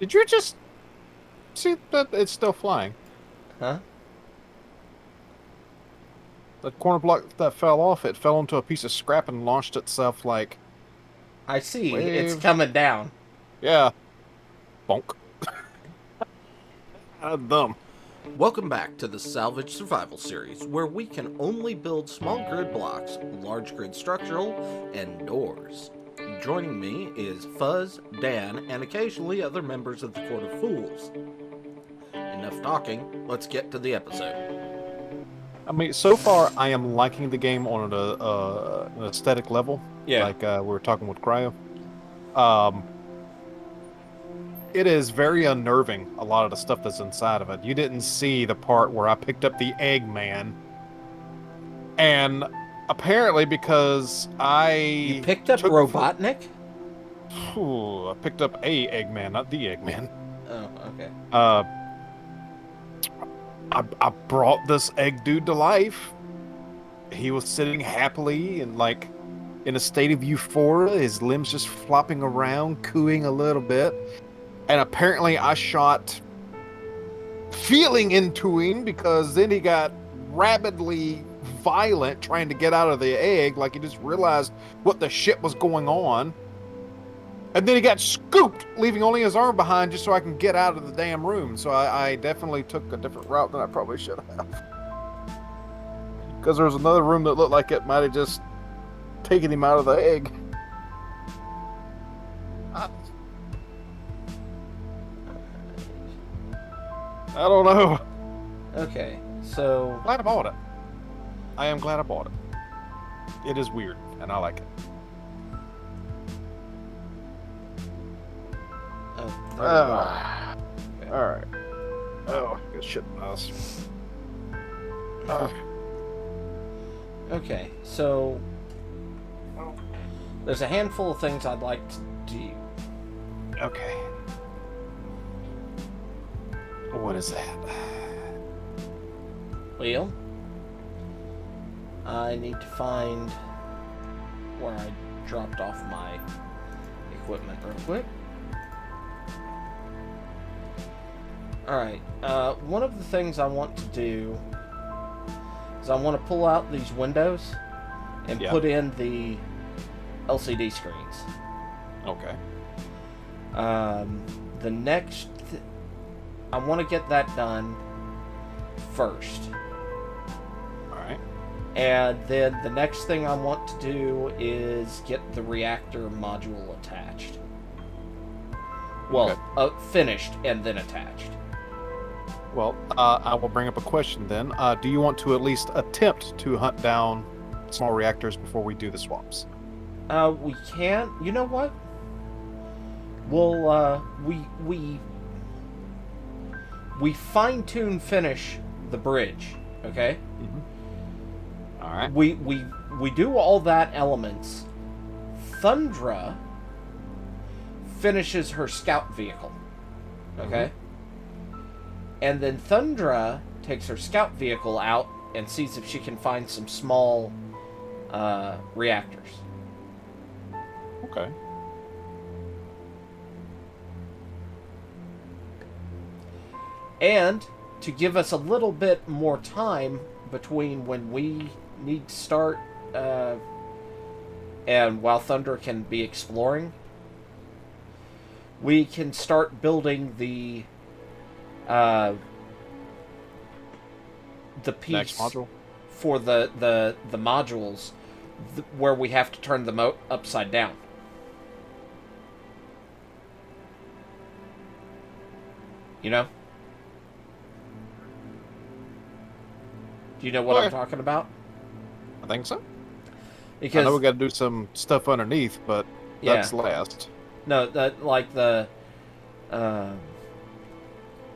Did you just see that it's still flying? Huh? The corner block that fell off, it fell onto a piece of scrap and launched itself like I see. It's wave. coming down. Yeah, bonk. Dumb. Welcome back to the Salvage Survival Series, where we can only build small grid blocks, large grid structural, and doors. Joining me is Fuzz, Dan, and occasionally other members of the Court of Fools. Enough talking, let's get to the episode. I mean, so far I am liking the game on an aesthetic level, Yeah. like we were talking with Cryo. Um, it is very unnerving, a lot of the stuff that's inside of it. You didn't see the part where I picked up the Eggman, and apparently because You I picked up took, Robotnik? I picked up a Eggman, not the Eggman. Oh, okay. Uh, I brought this egg dude to life. He was sitting happily and like in a state of euphoria, his limbs just flopping around, cooing a little bit. And apparently I shot feeling into him because then he got rabidly violent trying to get out of the egg, like he just realized what the shit was going on. And then he got scooped, leaving only his arm behind just so I can get out of the damn room. So I definitely took a different route than I probably should have. Because there was another room that looked like it might have just taken him out of the egg. I, I don't know. Okay, so... Glad I bought it. I am glad I bought it. It is weird, and I like it. Oh, Oh, okay. all right. Oh, good shit mouse. Okay, so... There's a handful of things I'd like to do. Okay. What is that? Well, I need to find where I dropped off my equipment real quick. Alright, one of the things I want to do is I want to pull out these windows and Yeah. put in the LCD screens. Okay. The next... I want to get that done first. All right. And then the next thing I want to do is get the reactor module attached. Well, Okay. finished and then attached. Well, I will bring up a question then. Do you want to at least attempt to hunt down small reactors before we do the swaps? We can. You know what? We'll we fine-tune finish the bridge. Okay. Mm-hmm. All right. We do all that elements. Thundra finishes her scout vehicle. Okay. And then Thundra takes her scout vehicle out and sees if she can find some small reactors. Okay. And to give us a little bit more time between when we need to start and while Thunder can be exploring, we can start building the piece Next module. for the modules where we have to turn them upside down. You know? Do you know what I'm talking about? I think so. Because I know we got to do some stuff underneath, but that's last. No, that like the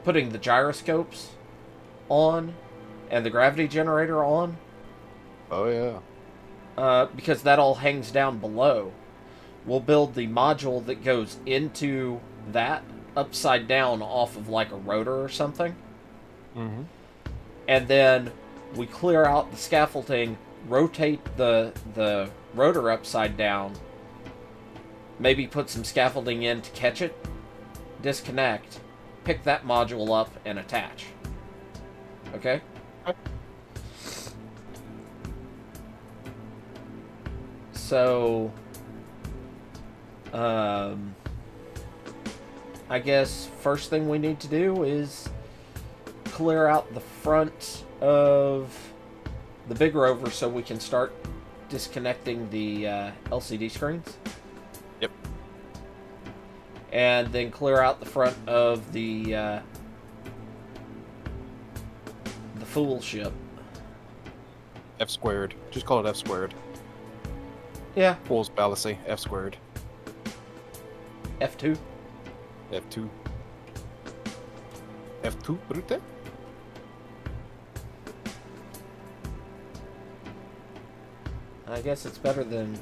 putting the gyroscopes on and the gravity generator on. Oh yeah. Because that all hangs down below. We'll build the module that goes into that upside down off of like a rotor or something. Mm-hmm. And then we clear out the scaffolding, rotate the rotor upside down, maybe put some scaffolding in to catch it, disconnect, pick that module up, and attach. Okay? So, I guess first thing we need to do is clear out the front of the big rover so we can start disconnecting the LCD screens. Yep. And then clear out the front of the fool ship. F squared. Just call it F squared. Yeah. Fool's fallacy. F squared. F2. F2. F2 brute? I guess it's better than...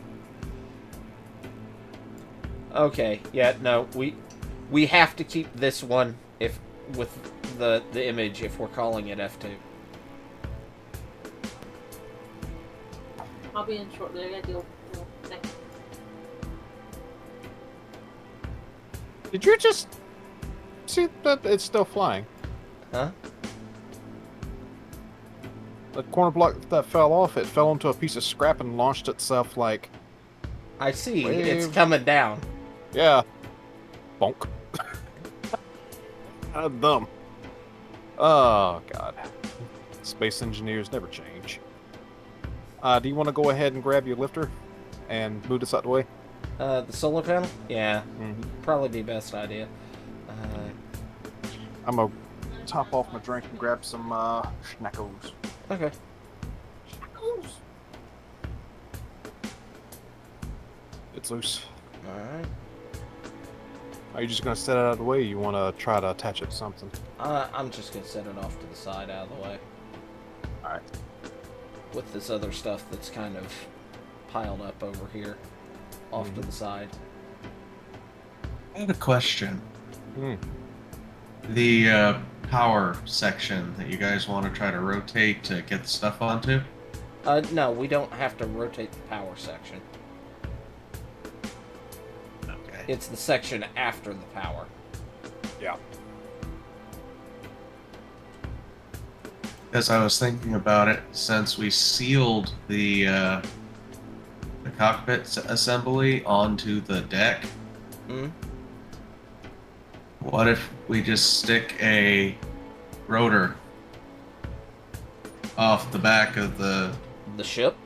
Okay, yeah, no, we have to keep this one if with the image if we're calling it F2. I'll be in shortly. I gotta deal. Thanks. Did you just see that it's still flying? Huh? The corner block that fell off, it fell onto a piece of scrap and launched itself like... I see. Wave. It's coming down. Yeah. Bonk. Dumb. Oh, God. Space engineers never change. Do you want to go ahead and grab your lifter and move this out the way? The solar panel? Yeah. Mm-hmm. Probably the best idea. I'm going to top off my drink and grab some schnackos. Okay. Schnackos. It's loose. Alright. Are you just going to set it out of the way, or you want to try to attach it to something? I'm just gonna set it off to the side out of the way. Alright. With this other stuff that's kind of piled up over here. Off to the side. I have a question. Hmm. The power section that you guys want to try to rotate to get the stuff onto? No, we don't have to rotate the power section. Okay. It's the section after the power. Yeah. Because I was thinking about it, since we sealed the cockpit assembly onto the deck, Hmm? what if we just stick a rotor off the back of the ship?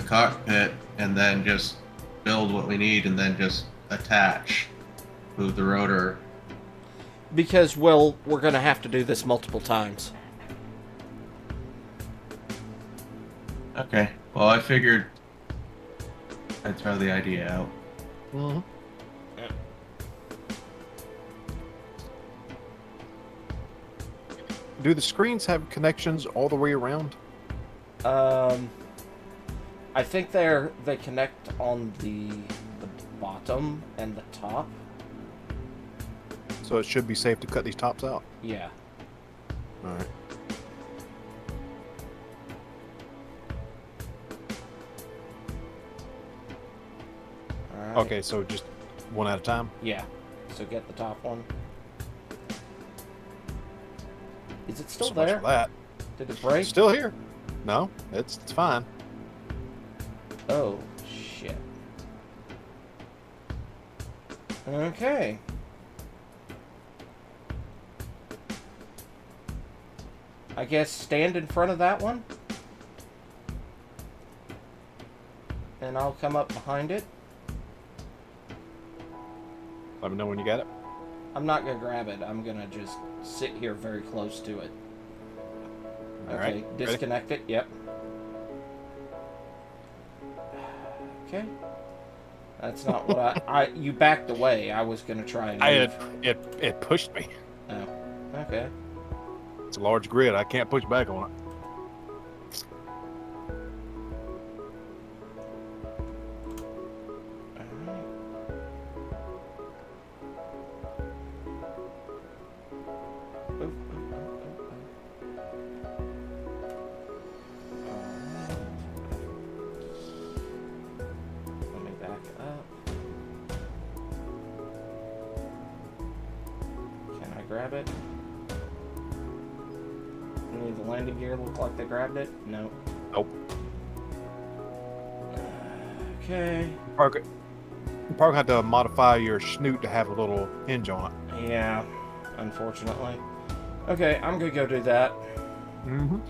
cockpit and then just build what we need and then just attach, move the rotor? Because, well, we're gonna have to do this multiple times. Okay. Well, I figured I'd throw the idea out. Mm-hmm. Do the screens have connections all the way around? I think they connect on the bottom and the top. So it should be safe to cut these tops out. Yeah. Alright. Alright. Okay, so just one at a time? Yeah. So get the top one. Is it still So much there? for that. Did it break? Still here. No, it's fine. Oh, shit. Okay. I guess stand in front of that one. And I'll come up behind it. Let me know when you got it. I'm not gonna grab it. I'm gonna just sit here very close to it. All Okay, right. disconnect it. Yep. Okay. That's not what you backed away. I was gonna try and move. It pushed me. Oh. Okay. It's a large grid. I can't push back on it. Alright. Oh, oh, oh, oh, oh. Alright. Let me back up. grab it? Any of the landing gear look like they grabbed it? No. Nope. Okay. You probably had to modify your snoot to have a little hinge on it. Yeah, unfortunately. Okay, I'm gonna go do that. Mm-hmm.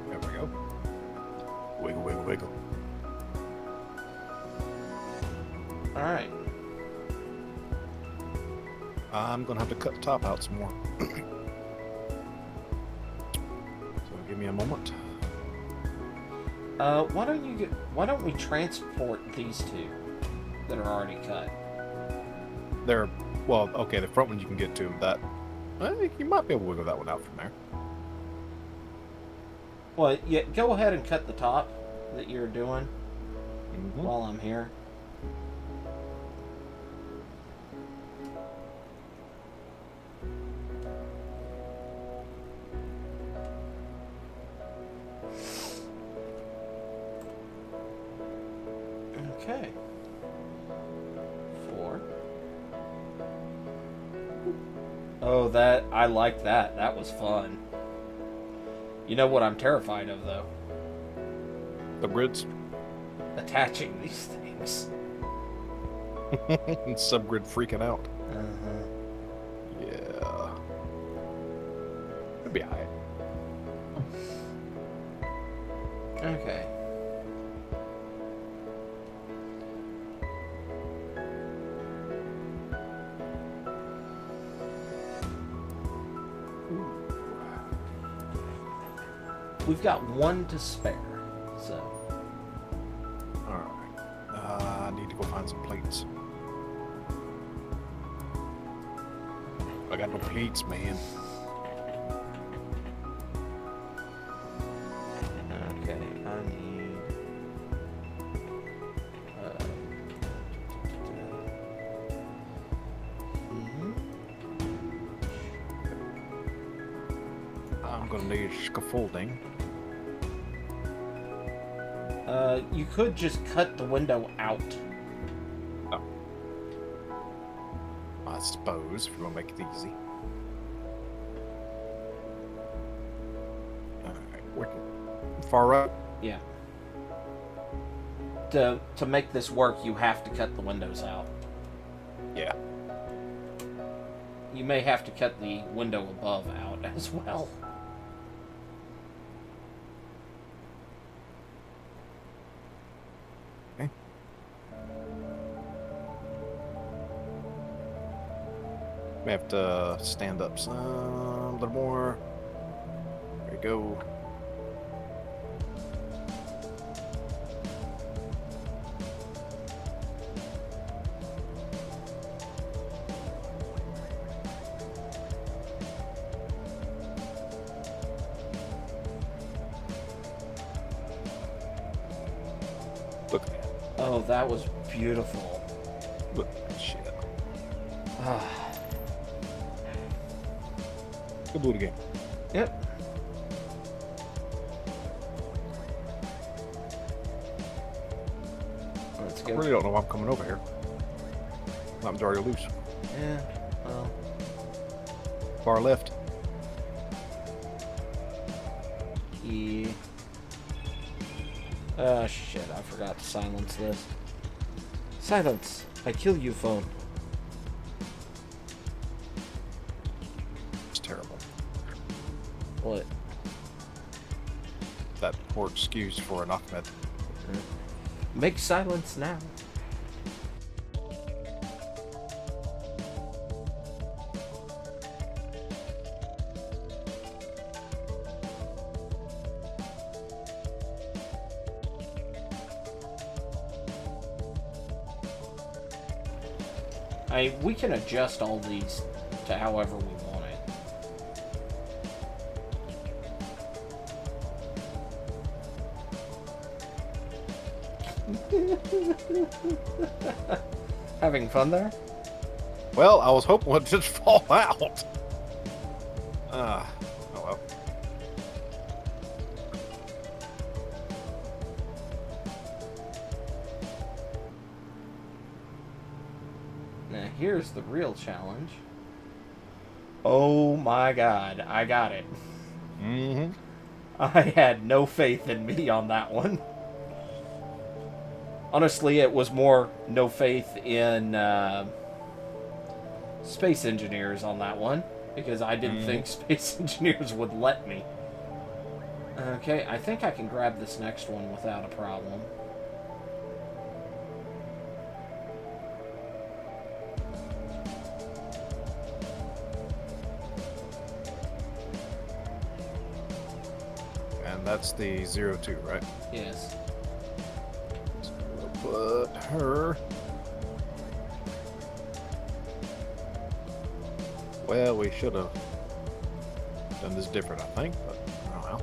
There we go. Wiggle, wiggle, wiggle. Alright. I'm gonna have to cut the top out some more. So give me a moment. Why don't we transport these two that are already cut? Well, okay, the front one you can get to. That I think you might be able to wiggle that one out from there. Well, yeah, go ahead and cut the top that you're doing Mm-hmm. while I'm here. Okay. 4. Oh, I like that. That was fun. You know what I'm terrified of, though? The grids. Attaching these things. Subgrid freaking out. Uh-huh. Yeah. It'll be alright. Okay. We've got 1 to spare, so. Alright. I need to go find some plates. I got no plates, man. Okay, I need. I'm gonna need scaffolding. You could just cut the window out. Oh. I suppose, if you want to make it easy. Alright, far right? Yeah. To make this work, you have to cut the windows out. Yeah. You may have to cut the window above out as well. Okay. May have to stand up some, a little more. There we go. Look at that. Oh, that was beautiful. Look at that shit. Go do it again. Yep. Let's I go. really don't know why I'm coming over here. I'm already loose. Yeah, well. Far left. E. Ah, shit, I forgot to silence this. Silence! I kill you, phone. It's terrible. What? That poor excuse for an Ahmed. Make silence now. We can adjust all these to however we want it. Having fun there? Well, I was hoping it would just fall out. Oh well. here's the real challenge. Oh my god, I got it. Mm-hmm. I had no faith in me on that one. Honestly, it was more no faith in space engineers on that one, because I didn't think space engineers would let me. Okay, I think I can grab this next one without a problem. And that's the 02, right? Yes. So we'll put her. Well, we should have done this different, I think, but oh well.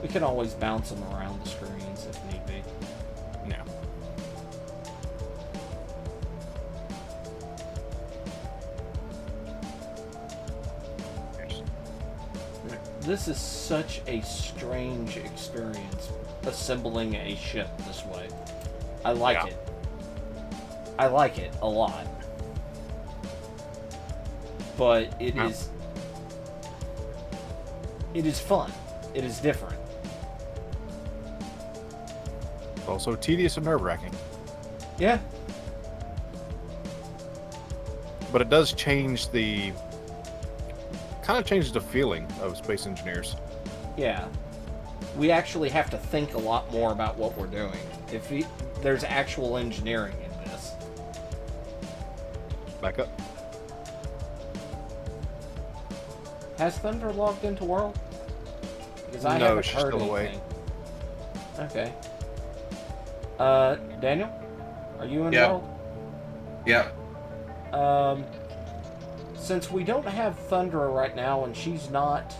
We can always bounce them around the screens if need be. Yeah. This is such a strange experience, assembling a ship this way. I like it. I like it a lot. But it is fun. It is different. Also tedious and nerve-wracking. Yeah. But it does change the... kind of changes the feeling of space engineers. Yeah. We actually have to think a lot more about what we're doing. There's actual engineering in this. Back up. Has Thunder logged into World? Because I No, haven't she's heard still anything. away. Okay. Daniel? Are you in World? Yep. Since we don't have Thundra right now and she's not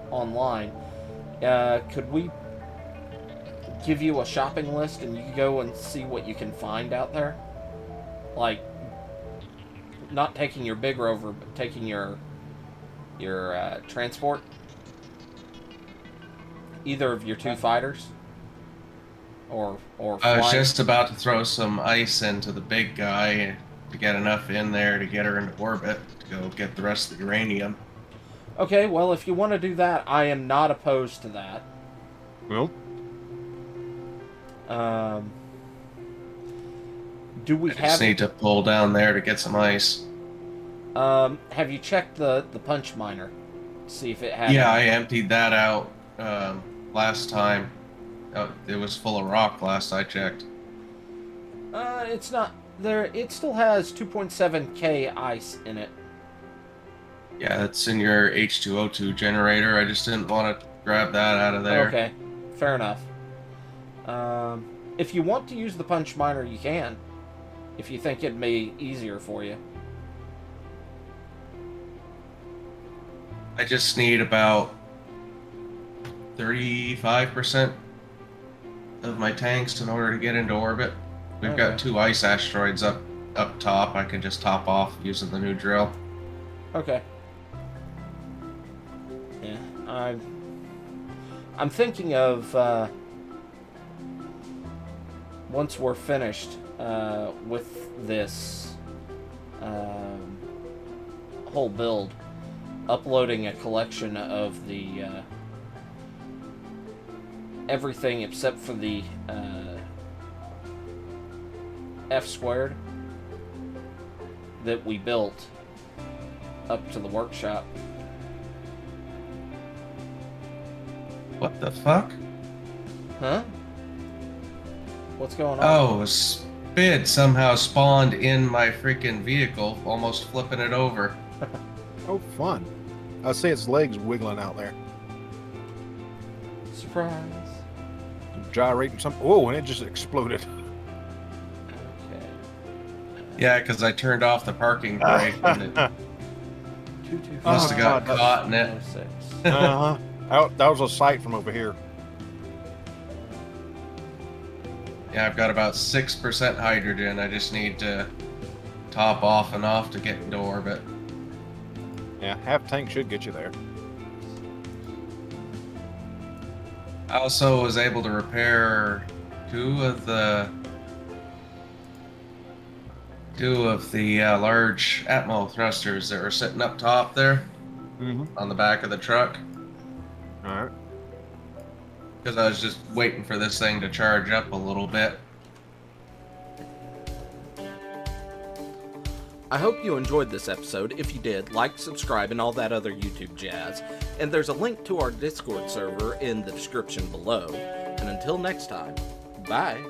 online, could we give you a shopping list and you can go and see what you can find out there? Like, not taking your big rover, but taking your transport. Either of your two fighters. Or I was flying. just about to throw some ice into the big guy to get enough in there to get her into orbit to go get the rest of the uranium. Okay, well, if you want to do that, I am not opposed to that. Well, Do we I just have? need to pull down there to get some ice. Have you checked the punch miner? See if it had. Yeah, I any- emptied that out last time. It was full of rock last I checked. It's not there. It still has 2.7K ice in it. Yeah, that's in your H2O2 generator. I just didn't want to grab that out of there. Okay, fair enough. If you want to use the punch miner, you can. If you think it'd be easier for you. I just need about 35% of my tanks in order to get into orbit. We've Okay. got 2 ice asteroids up top. I can just top off using the new drill. Okay. Yeah, I'm thinking of once we're finished with this whole build, uploading a collection of the everything except for the F² that we built up to the workshop. What the fuck? Huh? What's going on? Oh, a spid somehow spawned in my freaking vehicle, almost flipping it over. oh, fun. I see its legs wiggling out there. Surprise. Gyrating something. Whoa, and it just exploded. Okay. Yeah, because I turned off the parking brake and it 225. must have got God, caught in it. 06. Uh-huh. That was a sight from over here. Yeah, I've got about 6% hydrogen. I just need to top off enough to get into orbit. Yeah, half tank should get you there. I also was able to repair 2 of the 2 of the large Atmo thrusters that were sitting up top there Mm-hmm. on the back of the truck. All right. Because I was just waiting for this thing to charge up a little bit. I hope you enjoyed this episode. If you did, like, subscribe, and all that other YouTube jazz. And there's a link to our Discord server in the description below. And until next time, bye.